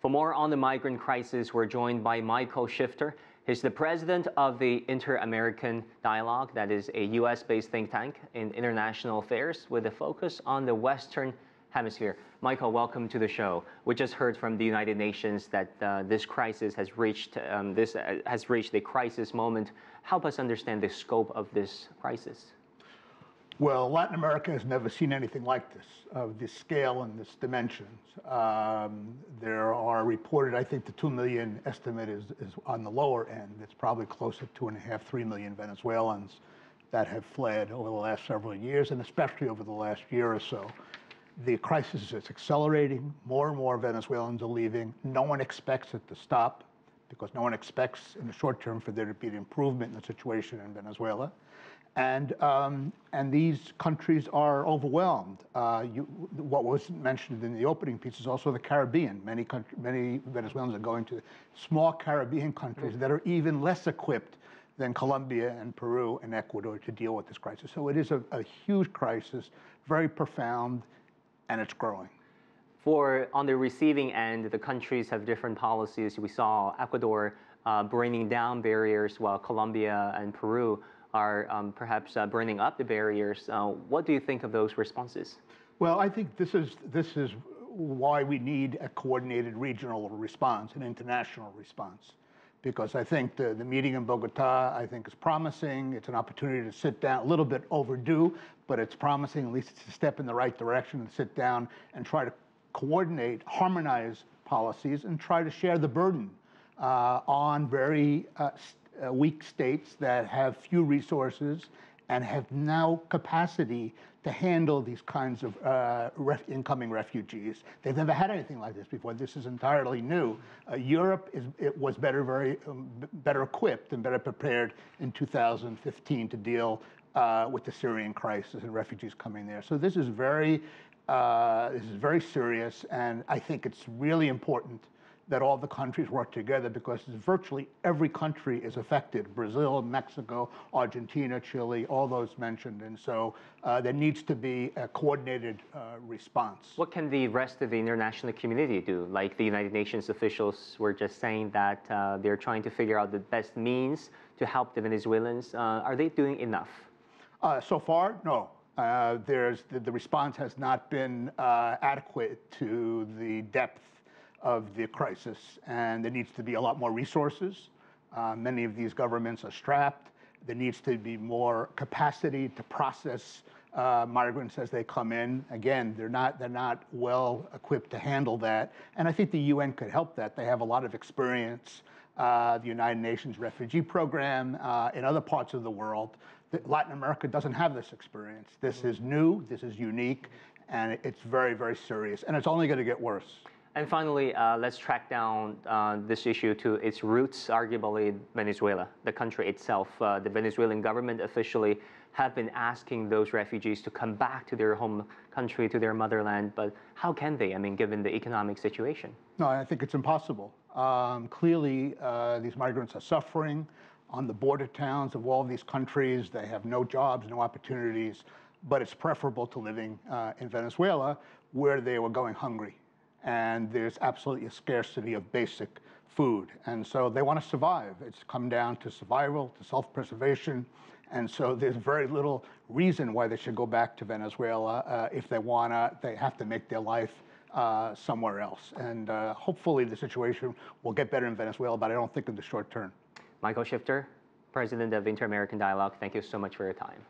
For more on the migrant crisis, we're joined by Michael Shifter. He's the president of the Inter-American Dialogue, that is a U.S.-based think tank in international affairs with a focus on the Western Hemisphere. Michael, welcome to the show. We just heard from the United Nations that this crisis has reached a crisis moment. Help us understand the scope of this crisis. Well, Latin America has never seen anything like this, of this scale and this dimensions. There are reported, I think the 2 million estimate is on the lower end. It's probably closer to 2.5, 3 million Venezuelans that have fled over the last several years, and especially over the last year or so. The crisis is accelerating. More and more Venezuelans are leaving. No one expects it to stop, because no one expects in the short term for there to be an improvement in the situation in Venezuela. And these countries are overwhelmed. What was mentioned in the opening piece is also the Caribbean. Many Venezuelans are going to small Caribbean countries that are even less equipped than Colombia and Peru and Ecuador to deal with this crisis. So it is a huge crisis, very profound, and it's growing. On the receiving end, the countries have different policies. We saw Ecuador bringing down barriers, while Colombia and Peru are perhaps bringing up the barriers. What do you think of those responses? Well, I think this is why we need a coordinated regional response, an international response. Because I think the meeting in Bogota, I think, is promising. It's an opportunity to sit down, a little bit overdue, but it's promising. At least it's a step in the right direction to sit down and try to coordinate, harmonize policies, and try to share the burden on very weak states that have few resources and have now capacity to handle these kinds of incoming refugees. They've never had anything like this before. This is entirely new. Europe was better equipped and better prepared in 2015 to deal with the Syrian crisis and refugees coming there. So this is very serious, and I think it's really important that all the countries work together, because virtually every country is affected. Brazil, Mexico, Argentina, Chile, all those mentioned. And so there needs to be a coordinated response. What can the rest of the international community do? Like the United Nations officials were just saying that they're trying to figure out the best means to help the Venezuelans. Are they doing enough? So far, no. The response has not been adequate to the depth of the crisis, and there needs to be a lot more resources. Many of these governments are strapped. There needs to be more capacity to process migrants as they come in. Again, they're not well equipped to handle that, and I think the UN could help that. They have a lot of experience. The United Nations Refugee Program in other parts of the world. Latin America doesn't have this experience. This is new, this is unique, and it's very, very serious, and it's only going to get worse. And finally, let's track down this issue to its roots, arguably Venezuela, the country itself. The Venezuelan government officially have been asking those refugees to come back to their home country, to their motherland. But how can they, I mean, given the economic situation? No, I think it's impossible. Clearly, these migrants are suffering on the border towns of all of these countries. They have no jobs, no opportunities. But it's preferable to living in Venezuela, where they were going hungry. And there's absolutely a scarcity of basic food. And so they want to survive. It's come down to survival, to self-preservation. And so there's very little reason why they should go back to Venezuela. If they want to, they have to make their life somewhere else. And hopefully the situation will get better in Venezuela, but I don't think in the short term. Michael Shifter, president of Inter-American Dialogue, thank you so much for your time.